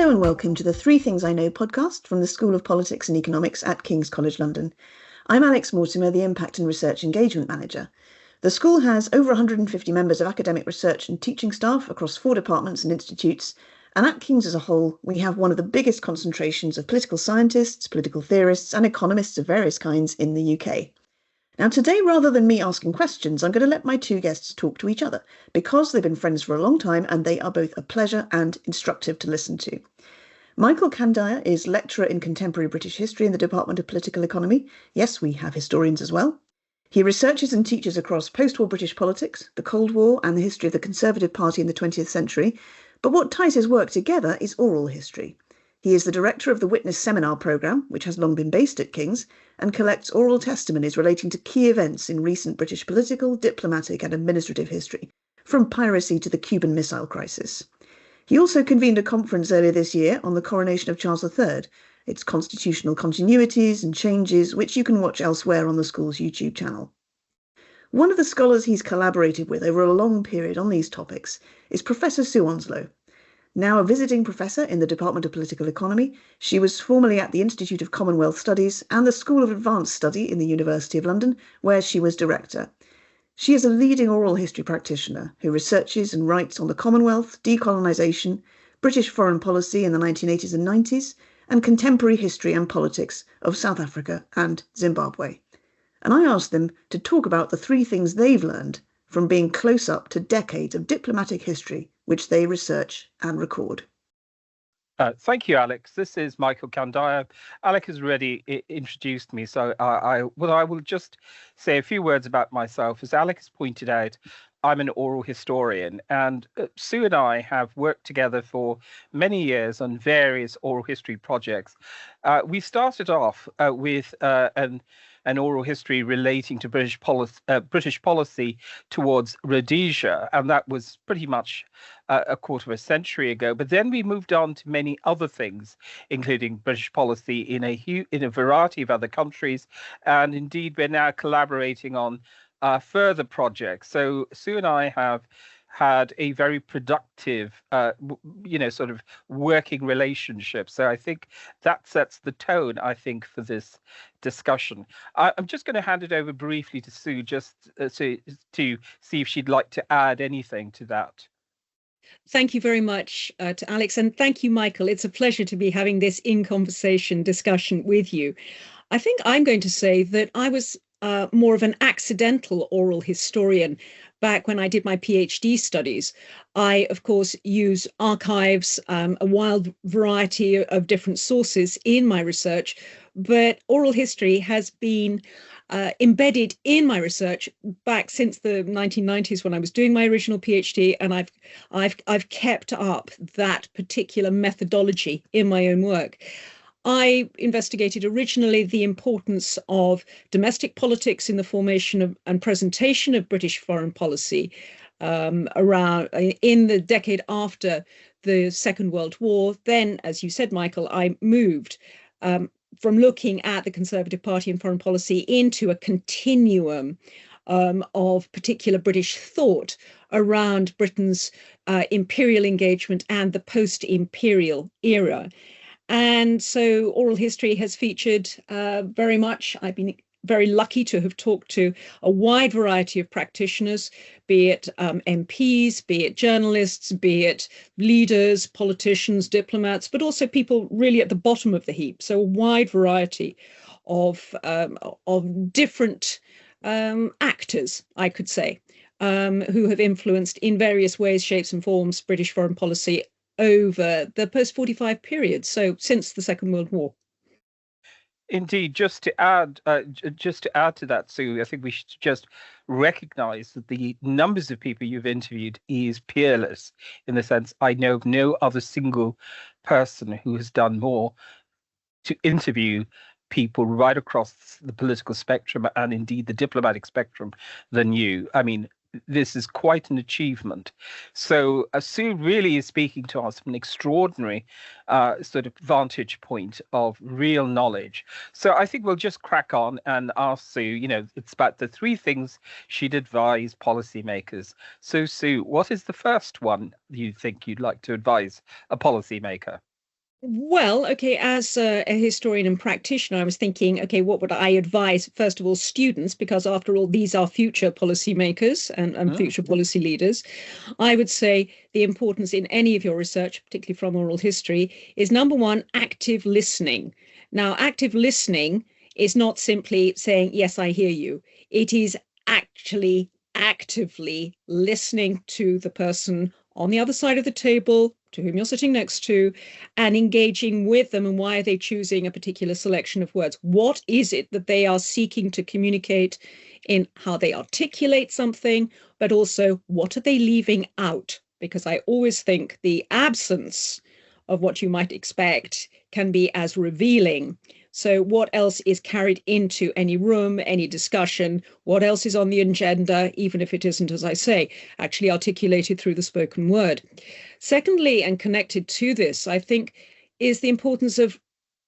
Hello and welcome to the Three Things I Know podcast from the School of Politics and Economics at King's College London. I'm Alex Mortimer, the Impact and Research Engagement Manager. The school has over 150 members of academic research and teaching staff across 4 departments and institutes, and at King's as a whole, we have one of the biggest concentrations of political scientists, political theorists and economists of various kinds in the UK. Now today, rather than me asking questions, I'm going to let my 2 guests talk to each other, because they've been friends for a long time and they are both a pleasure and instructive to listen to. Michael Kandiah is lecturer in contemporary British history in the Department of Political Economy. Yes, we have historians as well. He researches and teaches across post-war British politics, the Cold War and the history of the Conservative Party in the 20th century, but what ties his work together is oral history. He is the director of the Witness Seminar Programme, which has long been based at King's, and collects oral testimonies relating to key events in recent British political, diplomatic and administrative history, from piracy to the Cuban Missile Crisis. He also convened a conference earlier this year on the coronation of Charles III, its constitutional continuities and changes, which you can watch elsewhere on the school's YouTube channel. One of the scholars he's collaborated with over a long period on these topics is Professor Sue Onslow. Now a visiting professor in the Department of Political Economy, she was formerly at the Institute of Commonwealth Studies and the School of Advanced Study in the University of London, where she was director. She is a leading oral history practitioner who researches and writes on the Commonwealth, decolonisation, British foreign policy in the 1980s and 90s, and contemporary history and politics of South Africa and Zimbabwe. And I asked them to talk about the 3 things they've learned from being close up to decades of diplomatic history, which they research and record. Thank you, Alex. This is Michael Kandiah. Alex has already introduced me, so I will just say a few words about myself. As Alex has pointed out, I'm an oral historian, and Sue and I have worked together for many years on various oral history projects. We started off with an oral history relating to British policy towards Rhodesia, and that was pretty much a quarter of a century ago. But then we moved on to many other things, including British policy in a variety of other countries, and indeed we're now collaborating on further projects. So Sue and I have had a very productive, sort of working relationship. So I think that sets the tone, I think, for this discussion. I'm just going to hand it over briefly to Sue, just to see if she'd like to add anything to that. Thank you very much to Alex, and thank you, Michael. It's a pleasure to be having this in-conversation discussion with you. I think I'm going to say that I was more of an accidental oral historian back when I did my PhD studies. I, of course, use archives, a wild variety of different sources in my research, but oral history has been embedded in my research back since the 1990s when I was doing my original PhD, and I've kept up that particular methodology in my own work. I investigated originally the importance of domestic politics in the formation of and presentation of British foreign policy around in the decade after the Second World War. Then, as you said, Michael, I moved from looking at the Conservative Party and foreign policy into a continuum of particular British thought around Britain's imperial engagement and the post-imperial era. And so oral history has featured very much. I've been very lucky to have talked to a wide variety of practitioners, be it MPs, be it journalists, be it leaders, politicians, diplomats, but also people really at the bottom of the heap. So a wide variety of different actors, I could say, who have influenced in various ways, shapes and forms British foreign policy over the post-45 period, so since the Second World War. Indeed, just to add to that, Sue, I think we should just recognise that the numbers of people you've interviewed is peerless, in the sense I know of no other single person who has done more to interview people right across the political spectrum and indeed the diplomatic spectrum than you. I mean, this is quite an achievement. So Sue really is speaking to us from an extraordinary sort of vantage point of real knowledge. So I think we'll just crack on and ask Sue, it's about the 3 things she'd advise policymakers. So Sue, what is the first one you think you'd like to advise a policymaker? Well, okay, as a historian and practitioner, I was thinking, okay, what would I advise, first of all, students, because after all, these are future policymakers and future policy leaders. I would say the importance in any of your research, particularly from oral history, is number one, active listening. Now, active listening is not simply saying, yes, I hear you. It is actually actively listening to the person on the other side of the table, to whom you're sitting next to, and engaging with them. And why are they choosing a particular selection of words? What is it that they are seeking to communicate in how they articulate something, but also what are they leaving out? Because I always think the absence of what you might expect can be as revealing. So what else is carried into any room, any discussion? What else is on the agenda, even if it isn't, as I say, actually articulated through the spoken word? Secondly, and connected to this, I think, is the importance of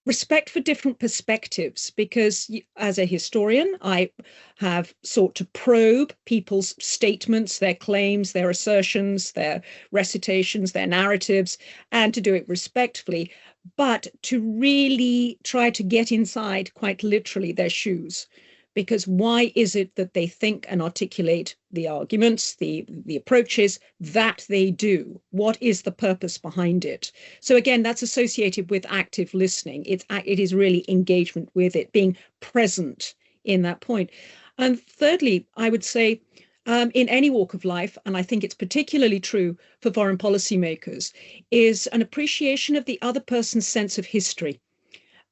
respect for different perspectives, because as a historian, I have sought to probe people's statements, their claims, their assertions, their recitations, their narratives, and to do it respectfully, but to really try to get inside, quite literally, their shoes. Because why is it that they think and articulate the arguments, the approaches that they do? What is the purpose behind it? So again, that's associated with active listening. It is really engagement with it, being present in that point. And thirdly, I would say in any walk of life, and I think it's particularly true for foreign policymakers, is an appreciation of the other person's sense of history,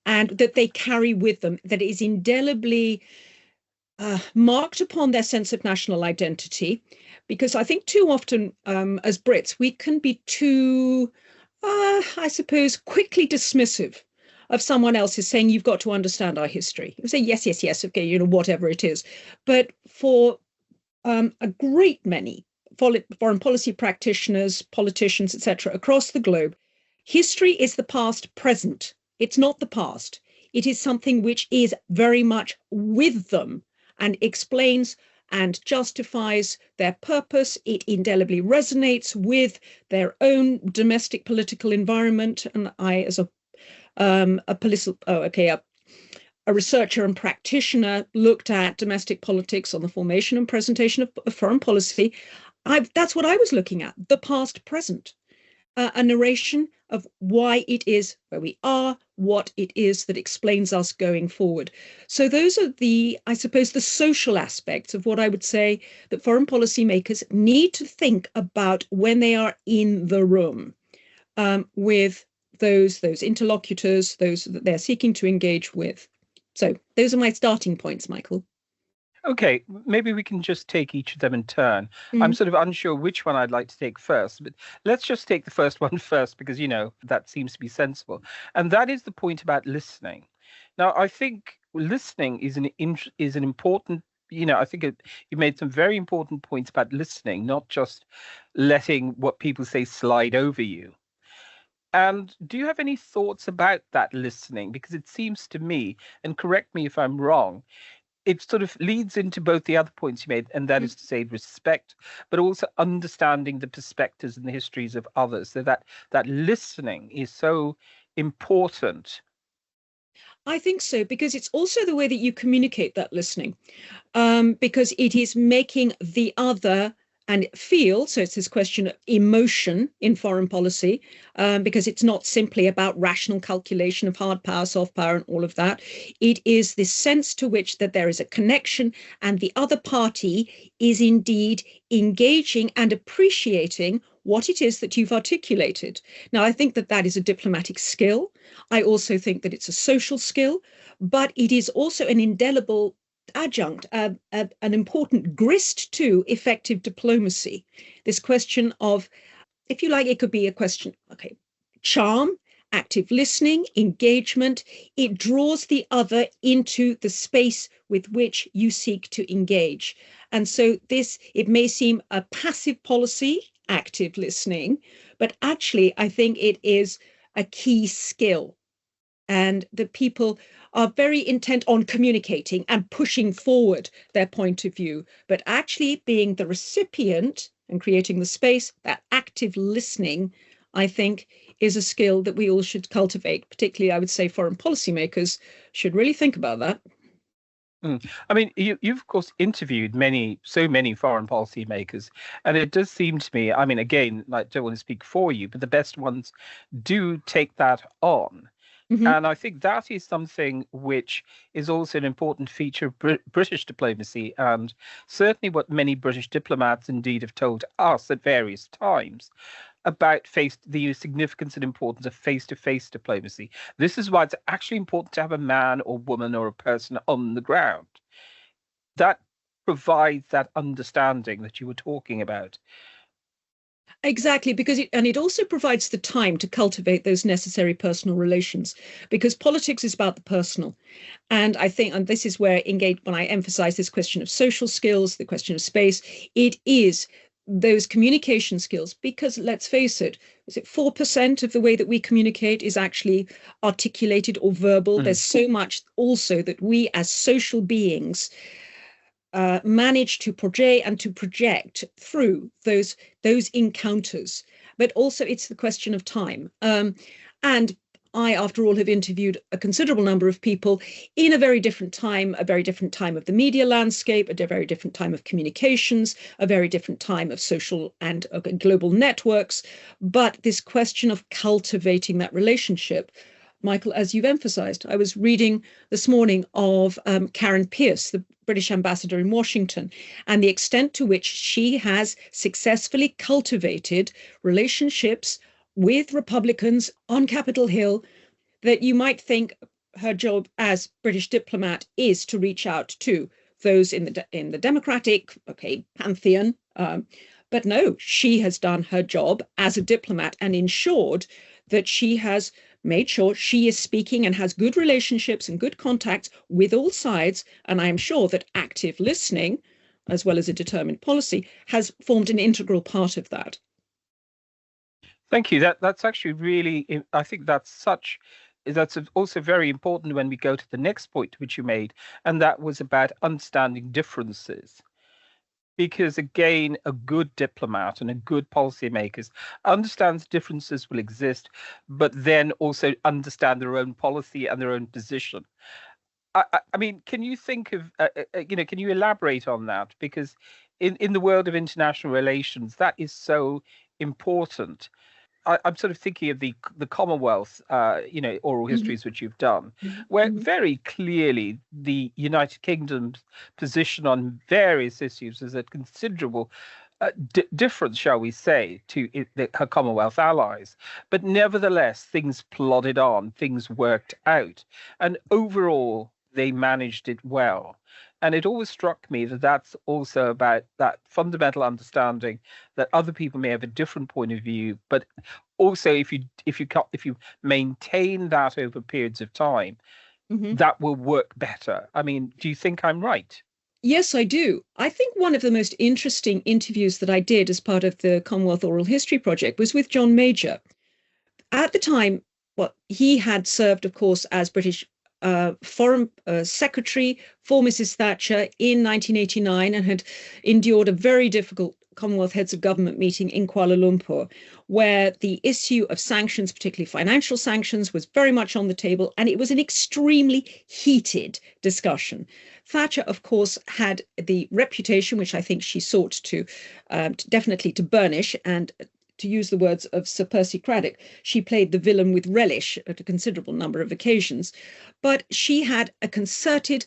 and that they carry with them, that is indelibly marked upon their sense of national identity. Because I think too often as Brits, we can be too, I suppose, quickly dismissive of someone else is saying, you've got to understand our history. You say, yes, yes, yes, okay, whatever it is. But for a great many foreign policy practitioners, politicians, etc., across the globe, history is the past present. It's not the past. It is something which is very much with them and explains and justifies their purpose. It indelibly resonates with their own domestic political environment. And I, as a researcher and practitioner, looked at domestic politics on the formation and presentation of foreign policy. That's what I was looking at, the past present. A narration of why it is where we are, what it is that explains us going forward. So those are I suppose, the social aspects of what I would say that foreign policy makers need to think about when they are in the room with those interlocutors, those that they're seeking to engage with. So those are my starting points, Michael. Okay, maybe we can just take each of them in turn. I'm sort of unsure which one I'd like to take first, but let's just take the first one first, because, that seems to be sensible. And that is the point about listening. Now, I think listening is an important, I think you made some very important points about listening, not just letting what people say slide over you. And do you have any thoughts about that listening? Because it seems to me, and correct me if I'm wrong, it sort of leads into both the other points you made, and that is to say respect, but also understanding the perspectives and the histories of others. So that listening is so important. I think so, because it's also the way that you communicate that listening, because it is making the other and feel. So it's this question of emotion in foreign policy, because it's not simply about rational calculation of hard power, soft power, and all of that. It is this sense to which that there is a connection, and the other party is indeed engaging and appreciating what it is that you've articulated. Now, I think that is a diplomatic skill. I also think that it's a social skill, but it is also an indelible adjunct, an important grist to effective diplomacy. This question of, if you like, it could be a question, charm, active listening, engagement. It draws the other into the space with which you seek to engage. And so it may seem a passive policy, active listening, but actually I think it is a key skill. And the people are very intent on communicating and pushing forward their point of view, but actually being the recipient and creating the space, that active listening, I think, is a skill that we all should cultivate. Particularly, I would say foreign policymakers should really think about that. I mean, you've of course interviewed so many foreign policy makers, and it does seem to me, I mean, again, I don't want to speak for you, but the best ones do take that on. And I think that is something which is also an important feature of British diplomacy, and certainly what many British diplomats indeed have told us at various times about the significance and importance of face-to-face diplomacy. This is why it's actually important to have a man or woman or a person on the ground. That provides that understanding that you were talking about. Exactly, because it also provides the time to cultivate those necessary personal relations, because politics is about the personal. And I think, and this is where when I emphasize this question of social skills, the question of space, it is those communication skills, because let's face it, is it 4% of the way that we communicate is actually articulated or verbal? There's so much also that we as social beings manage to portray and to project through those encounters. But also it's the question of time. And I, after all, have interviewed a considerable number of people in a very different time of the media landscape, a very different time of communications, a very different time of social and global networks. But this question of cultivating that relationship, Michael, as you've emphasized, I was reading this morning of Karen Pierce, the British ambassador in Washington, and the extent to which she has successfully cultivated relationships with Republicans on Capitol Hill, that you might think her job as British diplomat is to reach out to those in the Democratic pantheon. But no, she has done her job as a diplomat and ensured that she has made sure she is speaking and has good relationships and good contacts with all sides. And I am sure that active listening, as well as a determined policy, has formed an integral part of that. Thank you. That's actually really, I think that's also very important when we go to the next point which you made, and that was about understanding differences. Because again, a good diplomat and a good policymaker understands differences will exist, but then also understand their own policy and their own position. I mean, can you think of, can you elaborate on that? Because in the world of international relations, that is so important. I'm sort of thinking of the Commonwealth, oral histories which you've done, where very clearly the United Kingdom's position on various issues is a considerable difference, shall we say, to her Commonwealth allies. But nevertheless, things plodded on, things worked out, and overall they managed it well. And it always struck me that that's also about that fundamental understanding that other people may have a different point of view, but also if you maintain that over periods of time, that will work better. I mean, do you think I'm right? Yes, I do. I think one of the most interesting interviews that I did as part of the Commonwealth Oral History Project was with John Major. At the time, he had served, of course, as British Foreign Secretary for Mrs. Thatcher in 1989 and had endured a very difficult Commonwealth Heads of Government meeting in Kuala Lumpur, where the issue of sanctions, particularly financial sanctions, was very much on the table, and it was an extremely heated discussion. Thatcher, of course, had the reputation, which I think she sought to definitely to burnish, and to use the words of Sir Percy Craddock, she played the villain with relish at a considerable number of occasions. But she had a concerted,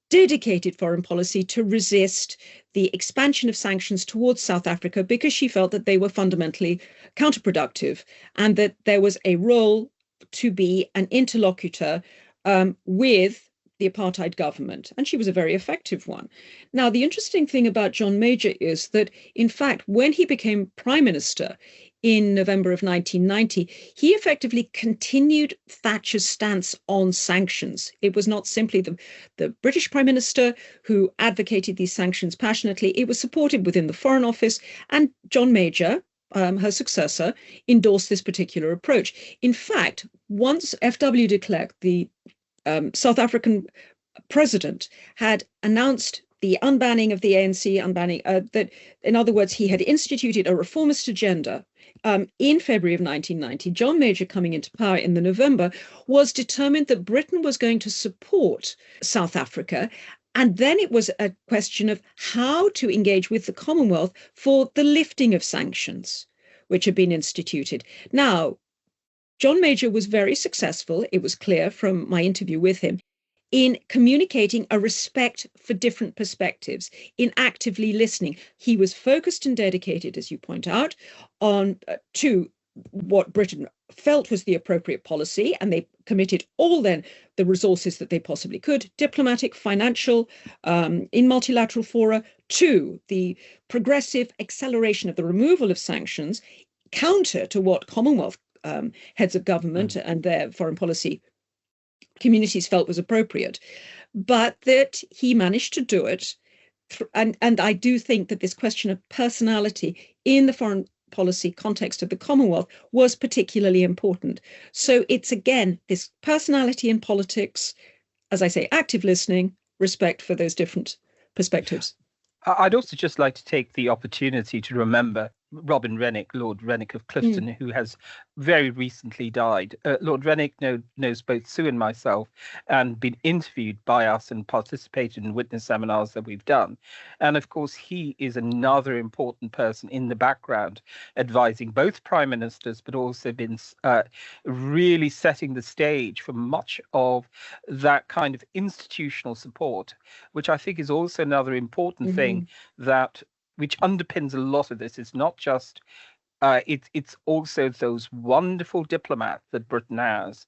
dedicated foreign policy to resist the expansion of sanctions towards South Africa, because she felt that they were fundamentally counterproductive and that there was a role to be an interlocutor with the apartheid government, and she was a very effective one. Now, the interesting thing about John Major is that, in fact, when he became Prime Minister in November of 1990, he effectively continued Thatcher's stance on sanctions. It was not simply the British Prime Minister who advocated these sanctions passionately. It was supported within the Foreign Office, and John Major, her successor, endorsed this particular approach. In fact, once F.W. de Klerk, the South African president, had announced the unbanning of the ANC, that, in other words, he had instituted a reformist agenda in February of 1990, John Major coming into power in the November, was determined that Britain was going to support South Africa. And then it was a question of how to engage with the Commonwealth for the lifting of sanctions, which had been instituted. Now, John Major was very successful, it was clear from my interview with him, in communicating a respect for different perspectives, in actively listening. He was focused and dedicated, as you point out, on to what Britain felt was the appropriate policy, and they committed all then the resources that they possibly could, diplomatic, financial, in multilateral fora, to the progressive acceleration of the removal of sanctions, counter to what Commonwealth heads of government and their foreign policy communities felt was appropriate, but that he managed to do it. And I do think that this question of personality in the foreign policy context of the Commonwealth was particularly important. So it's, again, this personality in politics, as I say, active listening, respect for those different perspectives. I'd also just like to take the opportunity to remember Robin Rennick, Lord Rennick of Clifton, who has very recently died. Lord Rennick knows both Sue and myself and been interviewed by us and participated in witness seminars that we've done. And of course, he is another important person in the background, advising both prime ministers, but also been really setting the stage for much of that kind of institutional support, which I think is also another important thing that which underpins a lot of this. It's not just, it's also those wonderful diplomats that Britain has.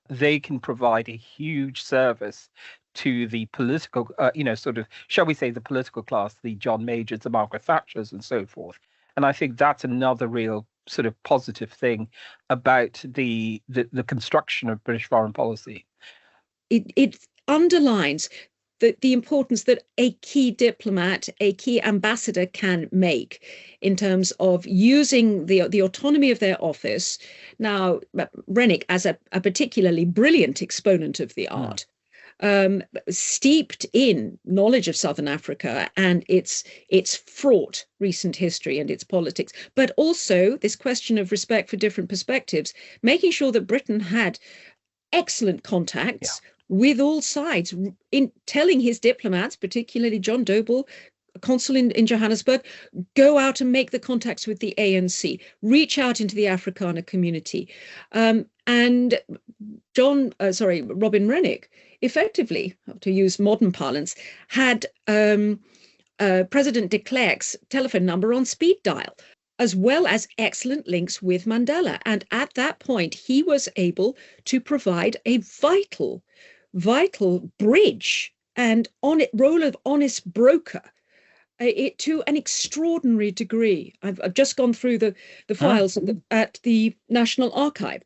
They can provide a huge service to the political, sort of, shall we say, the political class, the John Majors, the Margaret Thatchers, and so forth. And I think that's another real sort of positive thing about the construction of British foreign policy. It underlines the importance that a key diplomat, a key ambassador can make in terms of using the autonomy of their office. Now, Rennick, as a particularly brilliant exponent of the art, steeped in knowledge of Southern Africa and its fraught recent history and its politics, but also this question of respect for different perspectives, making sure that Britain had excellent contacts with all sides, in telling his diplomats, particularly John Doble, consul in Johannesburg, go out and make the contacts with the ANC, reach out into the Afrikaner community. And Robin Rennick, effectively, to use modern parlance, had President de Klerk's telephone number on speed dial, as well as excellent links with Mandela. And at that point, he was able to provide a vital bridge and role of honest broker to an extraordinary degree. I've just gone through the files at the National Archive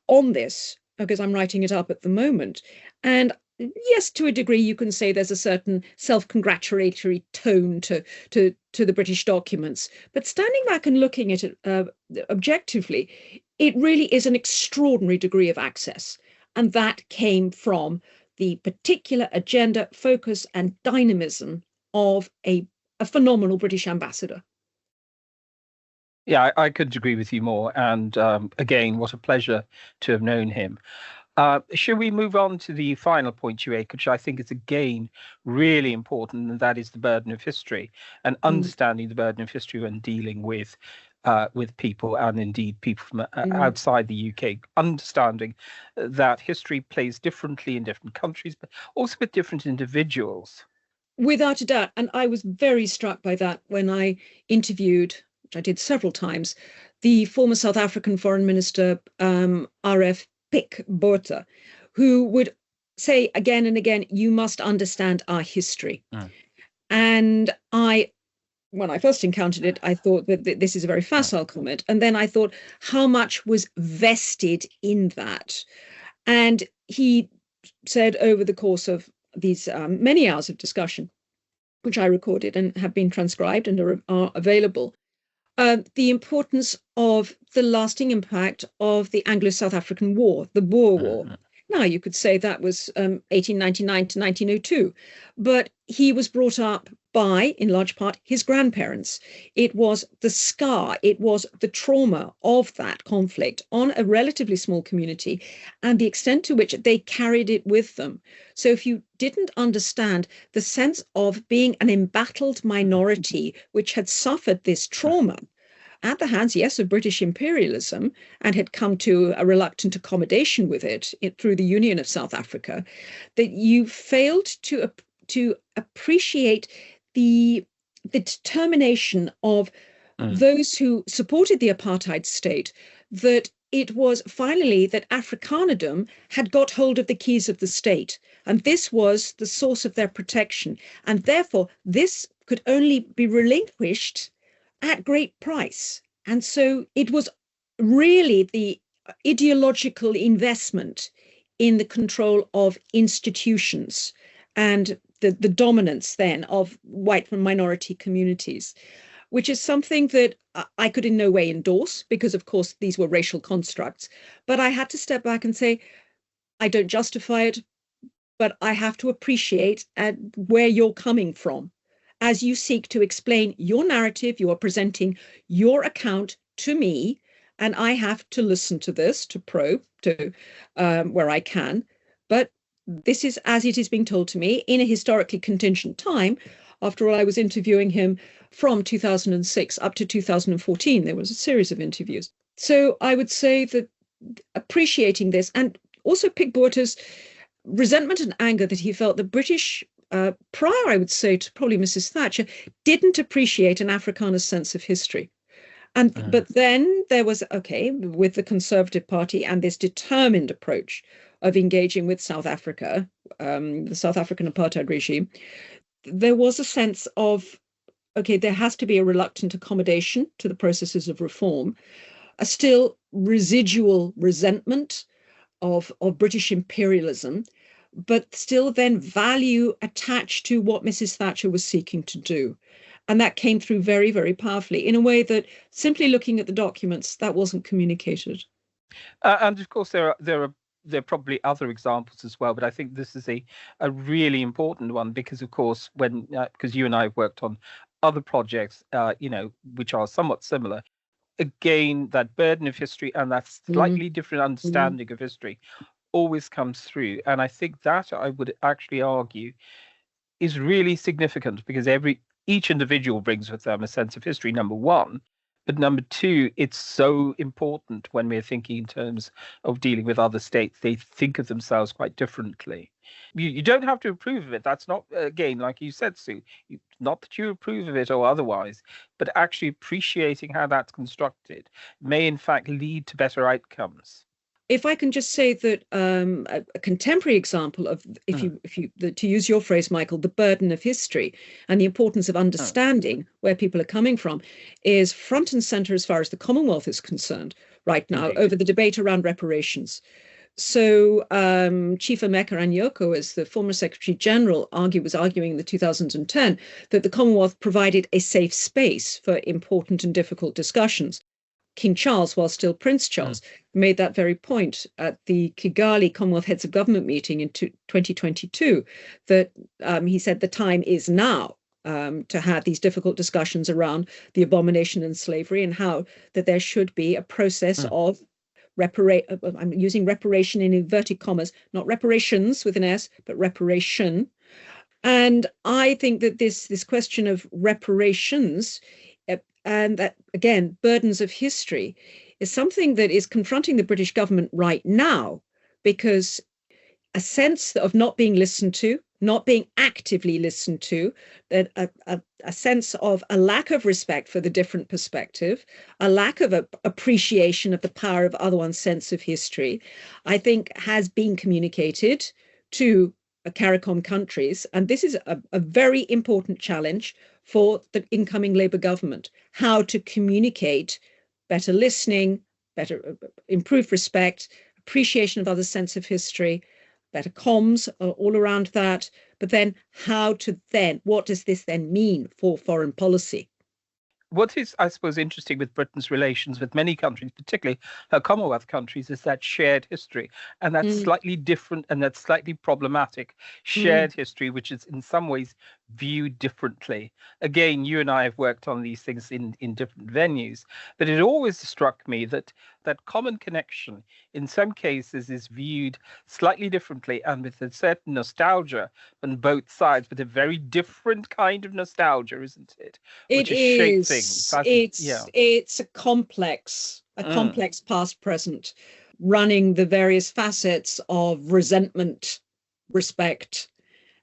on this, because I'm writing it up at the moment. And yes, to a degree, you can say there's a certain self-congratulatory tone to the British documents. But standing back and looking at it objectively, it really is an extraordinary degree of access. And that came from the particular agenda, focus, and dynamism of a phenomenal British ambassador. Yeah, I couldn't agree with you more. And again, what a pleasure to have known him. Should we move on to the final point you make, which I think is again really important, and that is the burden of history and understanding the burden of history when dealing with people, and indeed people from outside the UK, understanding that history plays differently in different countries, but also with different individuals. Without a doubt. And I was very struck by that when I interviewed, which I did several times, the former South African Foreign Minister, R.F. Pick Botha, who would say again and again, you must understand our history. And when I first encountered it, I thought that this is a very facile comment. And then I thought, how much was vested in that? And he said over the course of these many hours of discussion, which I recorded and have been transcribed and are available, the importance of the lasting impact of the Anglo-South African War, the Boer War. Now, you could say that was 1899 to 1902, but he was brought up by, in large part, his grandparents. It was the scar, it was the trauma of that conflict on a relatively small community and the extent to which they carried it with them. So if you didn't understand the sense of being an embattled minority which had suffered this trauma at the hands, yes, of British imperialism and had come to a reluctant accommodation with it through the Union of South Africa, that you failed to appreciate the determination of those who supported the apartheid state, that it was finally that Afrikanerdom had got hold of the keys of the state, and this was the source of their protection. And therefore, this could only be relinquished at great price. And so it was really the ideological investment in the control of institutions and the dominance then of white minority communities, which is something that I could in no way endorse because, of course, these were racial constructs. But I had to step back and say, I don't justify it, but I have to appreciate where you're coming from. As you seek to explain your narrative, you are presenting your account to me, and I have to listen to this, to probe, to where I can. But this is as it is being told to me in a historically contingent time. After all, I was interviewing him from 2006 up to 2014. There was a series of interviews. So I would say that appreciating this, and also Pigwater's resentment and anger that he felt the British, prior, I would say, to probably Mrs. Thatcher, didn't appreciate an Afrikaner sense of history. But then there was, with the Conservative Party and this determined approach of engaging with South Africa, the South African apartheid regime, there was a sense of, there has to be a reluctant accommodation to the processes of reform, a still residual resentment of British imperialism, but still then value attached to what Mrs. Thatcher was seeking to do. And that came through very, very powerfully in a way that simply looking at the documents, that wasn't communicated. And of course, there are probably other examples as well, but I think this is a really important one because, of course, because you and I have worked on other projects, which are somewhat similar. Again, that burden of history and that slightly different understanding of history always comes through. And I think that I would actually argue is really significant because each individual brings with them a sense of history, number one. But number two, it's so important when we're thinking in terms of dealing with other states. They think of themselves quite differently. You don't have to approve of it. That's not, again, like you said, Sue, not that you approve of it or otherwise, but actually appreciating how that's constructed may in fact lead to better outcomes. If I can just say that a contemporary example of, to use your phrase, Michael, the burden of history and the importance of understanding where people are coming from is front and center as far as the Commonwealth is concerned right now over the debate around reparations. So Chief Emeka Anyoko, as the former Secretary General, was arguing in the 2010 that the Commonwealth provided a safe space for important and difficult discussions. King Charles, while still Prince Charles, made that very point at the Kigali Commonwealth Heads of Government meeting in 2022, that he said the time is now to have these difficult discussions around the abomination and slavery and how that there should be a process of I'm using reparation in inverted commas, not reparations with an S, but reparation. And I think that this question of reparations and that, again, burdens of history is something that is confronting the British government right now, because a sense of not being listened to, not being actively listened to, a sense of a lack of respect for the different perspective, a lack of appreciation of the power of other one's sense of history, I think has been communicated to CARICOM countries. And this is a very important challenge for the incoming Labour government, how to communicate better listening, better improved respect, appreciation of other sense of history, better comms all around that. But then what does this then mean for foreign policy? what is, I suppose, interesting with Britain's relations with many countries, particularly her Commonwealth countries, is that shared history. And that's slightly different and that's slightly problematic shared history, which is in some ways viewed differently. Again, you and I have worked on these things in different venues, but it always struck me that that common connection in some cases is viewed slightly differently and with a certain nostalgia on both sides, but a very different kind of nostalgia, isn't it? Which It has shaped things. is. It's a complex past present, running the various facets of resentment, respect.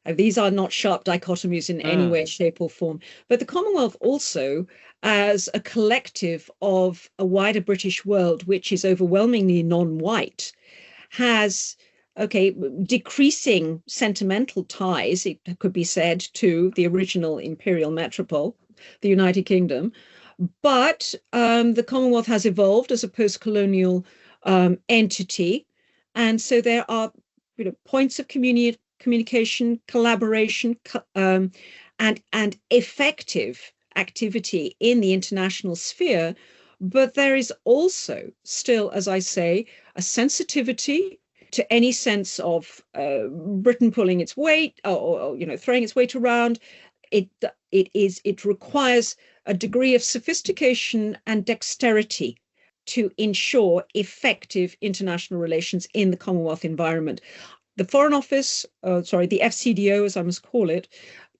These are not sharp dichotomies in any way, shape, or form. But the Commonwealth also, as a collective of a wider British world, which is overwhelmingly non-white, has decreasing sentimental ties, it could be said, to the original imperial metropole, the United Kingdom. But the Commonwealth has evolved as a post-colonial entity. And so there are points of communication, collaboration, and effective activity in the international sphere. But there is also still, as I say, a sensitivity to any sense of Britain pulling its weight or throwing its weight around. It requires a degree of sophistication and dexterity to ensure effective international relations in the Commonwealth environment. The Foreign Office, the FCDO, as I must call it,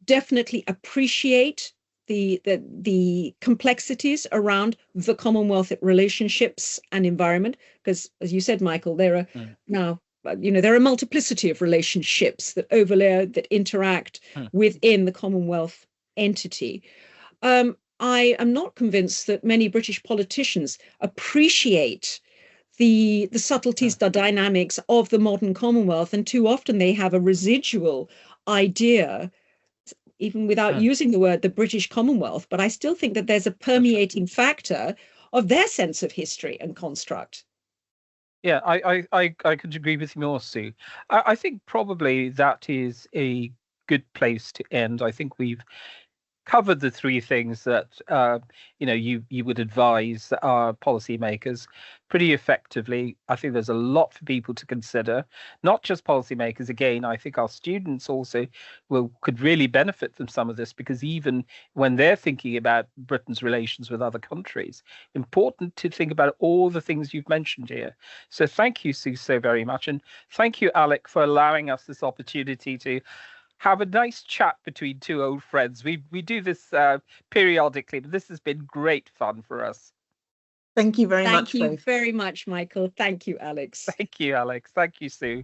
definitely appreciate the complexities around the Commonwealth relationships and environment, because, as you said, Michael, there are now, there are a multiplicity of relationships that overlay, that interact within the Commonwealth entity. I am not convinced that many British politicians appreciate the subtleties, the dynamics of the modern Commonwealth, and too often they have a residual idea, even without using the word the British Commonwealth. But I still think that there's a permeating factor of their sense of history and construct. Yeah, I could agree with you more, Sue. I think probably that is a good place to end. I think we've covered the three things that you would advise our policymakers pretty effectively. I think there's a lot for people to consider, not just policymakers. Again, I think our students also could really benefit from some of this, because even when they're thinking about Britain's relations with other countries, important to think about all the things you've mentioned here. So thank you, Sue, so very much, and thank you, Alec, for allowing us this opportunity to have a nice chat between two old friends. We do this periodically, but this has been great fun for us. Thank you very much. Thank you very much, Michael. Thank you, Alex. Thank you, Alex. Thank you, Sue.